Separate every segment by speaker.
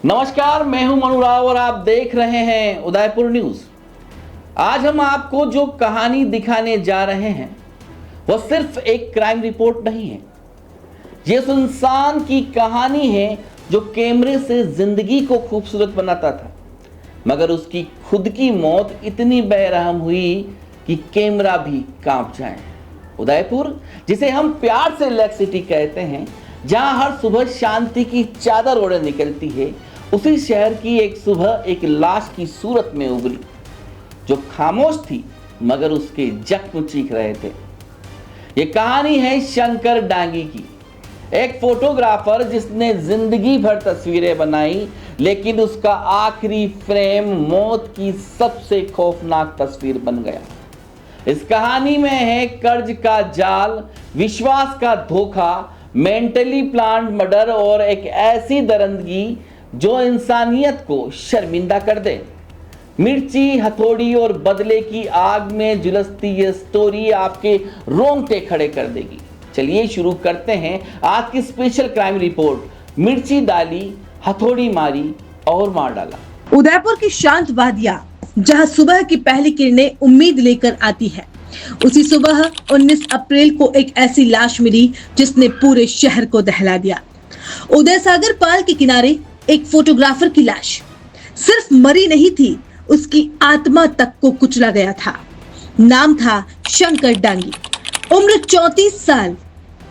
Speaker 1: नमस्कार, मैं हूं मनु राव और आप देख रहे हैं उदयपुर न्यूज। आज हम आपको जो कहानी दिखाने जा रहे हैं वह सिर्फ एक क्राइम रिपोर्ट नहीं है। ये उस इंसान की कहानी है जो कैमरे से जिंदगी को खूबसूरत बनाता था, मगर उसकी खुद की मौत इतनी बेरहम हुई कि कैमरा भी कांप जाए। उदयपुर, जिसे हम प्यार से लेक सिटी कहते हैं, जहां हर सुबह शांति की चादर ओढ़े निकलती है, उसी शहर की एक सुबह एक लाश की सूरत में उभरी जो खामोश थी मगर उसके जख्म चीख रहे थे। ये कहानी है शंकर डांगी की, एक फोटोग्राफर जिसने जिंदगी भर तस्वीरें बनाई, लेकिन उसका आखिरी फ्रेम मौत की सबसे खौफनाक तस्वीर बन गया। इस कहानी में है कर्ज का जाल, विश्वास का धोखा, मेंटली प्लान्ड मर्डर और एक ऐसी दरिंदगी जो इंसानियत को शर्मिंदा कर दे। मिर्ची, हथौड़ी और बदले की आग में झुलसती ये स्टोरी आपके रोंगटे खड़े कर देगी। चलिए शुरू करते हैं आज की स्पेशल क्राइम रिपोर्ट। मिर्ची डाली, हथौड़ी मारी और मार डाला।
Speaker 2: उदयपुर की शांत वादियां, जहां सुबह की पहली किरणें उम्मीद लेकर आती है, उसी सुबह 19 अप्रैल को एक ऐसी लाश मिली जिसने पूरे शहर को दहला दिया। उदय सागर पाल के किनारे एक फोटोग्राफर की लाश सिर्फ मरी नहीं थी, उसकी आत्मा तक को कुचला गया था। नाम था शंकर डांगी, उम्र 34 साल,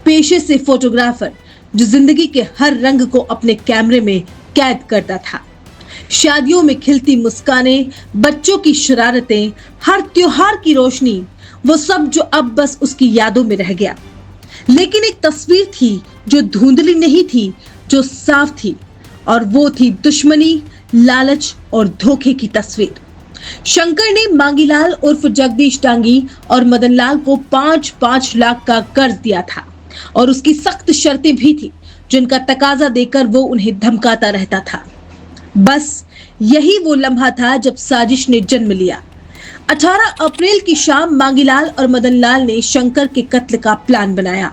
Speaker 2: पेशे से फोटोग्राफर जो जिंदगी के हर रंग को अपने कैमरे में कैद करता था। शादियों में खिलती मुस्कानें, बच्चों की शरारतें, हर त्योहार की रोशनी, वो सब जो अब बस उसकी यादों में रह गया। लेकिन एक तस्वीर थी जो धुंधली नहीं थी, जो साफ थी, और वो थी दुश्मनी, लालच और धोखे की तस्वीर। शंकर ने मांगीलाल उर्फ जगदीश डांगी और मदनलाल को 5-5 लाख का कर्ज दिया था और उसकी सख्त शर्तें भी थी जिनका तकाजा देकर वो उन्हें धमकाता रहता था। बस यही वो लम्हा था जब साजिश ने जन्म लिया। 18 अप्रैल की शाम मांगीलाल और मदनलाल ने शंकर के कत्ल का प्लान बनाया।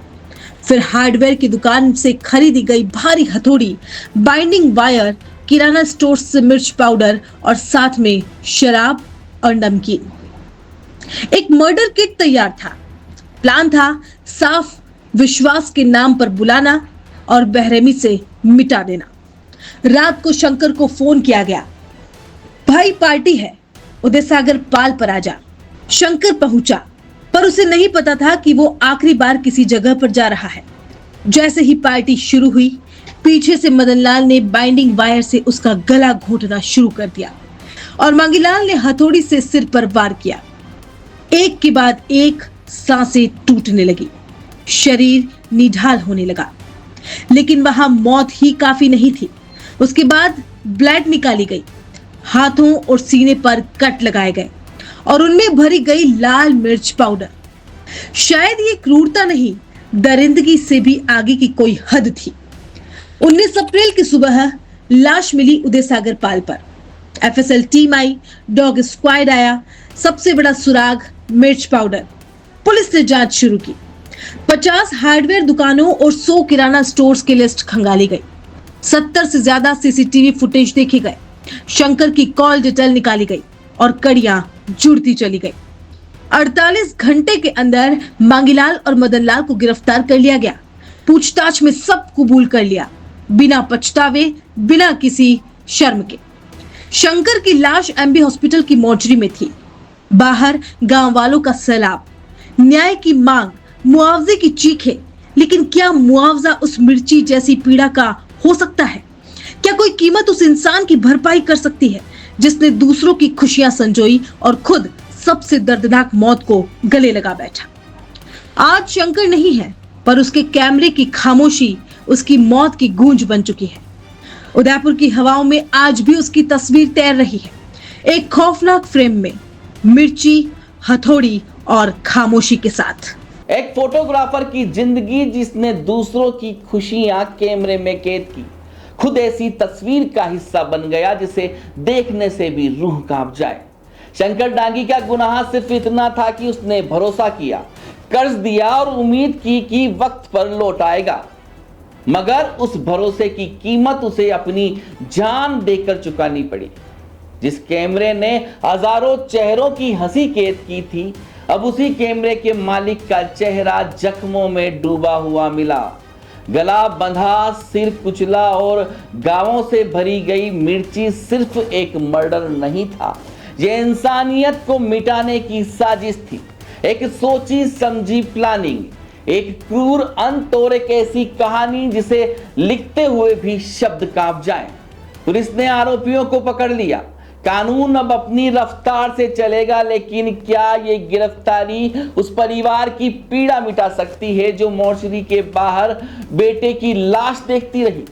Speaker 2: फिर हार्डवेयर की दुकान से खरीदी गई भारी हथौड़ी, बाइंडिंग वायर, किराना स्टोर से मिर्च पाउडर और साथ में शराब और नमकीन। एक मर्डर किट तैयार था। प्लान था साफ विश्वास के नाम पर बुलाना और बेरहमी से मिटा देना। रात को शंकर को फोन किया गया, भाई पार्टी है, उदय सागर पाल पर आजा। शंकर पहुंचा, पर उसे नहीं पता था कि वो आखिरी बार किसी जगह पर जा रहा है। जैसे ही पार्टी शुरू हुई, पीछे से मदनलाल ने बाइंडिंग वायर से उसका गला घोंटना शुरू कर दिया और मांगीलाल ने हथौड़ी से सिर पर वार किया। एक के बाद एक सांसें टूटने लगी, शरीर निढाल होने लगा। लेकिन वहां मौत ही काफी नहीं थी। उसके बाद ब्लड निकाली गई, हाथों और सीने पर कट लगाए गए और उनमें भरी गई लाल मिर्च पाउडर। शायद ये क्रूरता नहीं, दरिंदगी से भी आगे की कोई हद थी। 19 अप्रैल की सुबह लाश मिली उदय सागर पाल पर। एफएसएल टीम आई, डॉग स्क्वाड आया। सबसे बड़ा सुराग मिर्च पाउडर। पुलिस ने जांच शुरू की। 50 हार्डवेयर दुकानों और 100 किराना स्टोर्स की लिस्ट खंगाली गई। 70 से ज्यादा सीसीटीवी फुटेज देखे गए। शंकर की कॉल डिटेल निकाली गई और कड़ियां जुड़ती चली गई। 48 घंटे के अंदर मांगीलाल और मदनलाल को गिरफ्तार कर लिया गया। पूछताछ में सब कबूल कर लिया, बिना पछतावे, बिना किसी शर्म के। शंकर की लाश एमबी हॉस्पिटल की मोर्चरी में थी। बाहर गांव वालों का सैलाब, न्याय की मांग, मुआवजे की चीखें। लेकिन क्या मुआवजा उस मिर्ची जैसी पीड़ा का हो सकता है? क्या कोई कीमत उस इंसान की भरपाई कर सकती है जिसने दूसरों की खुशियां संजोई और खुद सबसे दर्दनाक मौत को गले लगा बैठा? आज शंकर नहीं है, पर उसके कैमरे की खामोशी उसकी मौत की गूंज बन चुकी है। उदयपुर की हवाओं में आज भी उसकी तस्वीर तैर रही है, एक खौफनाक फ्रेम में, मिर्ची, हथौड़ी और खामोशी के साथ।
Speaker 1: एक फोटोग्राफर की जिंदगी जिसने दूसरों की खुशियां कैमरे में कैद की, खुद ऐसी तस्वीर का हिस्सा बन गया जिसे देखने से भी रूह कांप जाए। शंकर डांगी का गुनाह सिर्फ इतना था कि उसने भरोसा किया, कर्ज दिया और उम्मीद की कि वक्त पर लौट आएगा। मगर उस भरोसे की कीमत उसे अपनी जान देकर चुकानी पड़ी। जिस कैमरे ने हजारों चेहरों की हंसी कैद की थी, अब उसी कैमरे के मालिक का चेहरा जख्मों में डूबा हुआ मिला। गला बंधा, सिर कुचला और गांवों से भरी गई मिर्ची सिर्फ एक मर्डर नहीं था, यह इंसानियत को मिटाने की साजिश थी। एक सोची समझी प्लानिंग, एक क्रूर अंत और एक ऐसी कहानी जिसे लिखते हुए भी शब्द कांप जाएं। पुलिस ने आरोपियों को पकड़ लिया। कानून अब अपनी रफ्तार से चलेगा, लेकिन क्या ये गिरफ्तारी उस परिवार की पीड़ा मिटा सकती है जो मोर्चरी के बाहर बेटे की लाश देखती रही?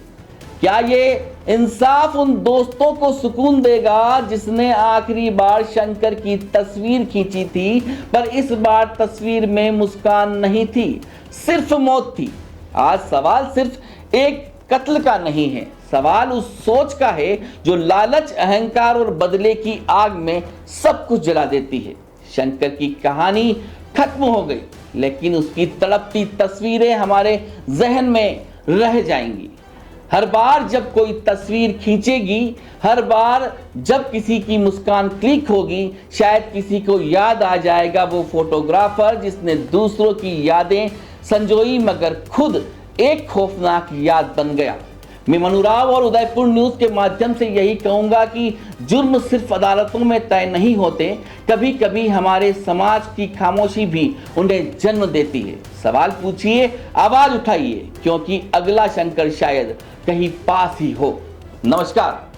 Speaker 1: क्या ये इंसाफ उन दोस्तों को सुकून देगा जिसने आखिरी बार शंकर की तस्वीर खींची थी, पर इस बार तस्वीर में मुस्कान नहीं थी, सिर्फ मौत थी? आज सवाल सिर्फ एक कत्ल का नहीं है, सवाल उस सोच का है जो लालच, अहंकार और बदले की आग में सब कुछ जला देती है। शंकर की कहानी खत्म हो गई, लेकिन उसकी तड़पती तस्वीरें हमारे जहन में रह जाएंगी। हर बार जब कोई तस्वीर खींचेगी, हर बार जब किसी की मुस्कान क्लिक होगी, शायद किसी को याद आ जाएगा वो फोटोग्राफर जिसने दूसरों की यादें संजोई मगर खुद एक खौफनाक याद बन गया। मैं मनु राव और उदयपुर न्यूज के माध्यम से यही कहूंगा कि जुर्म सिर्फ अदालतों में तय नहीं होते, कभी कभी हमारे समाज की खामोशी भी उन्हें जन्म देती है। सवाल पूछिए, आवाज उठाइए, क्योंकि अगला शंकर शायद कहीं पास ही हो। नमस्कार।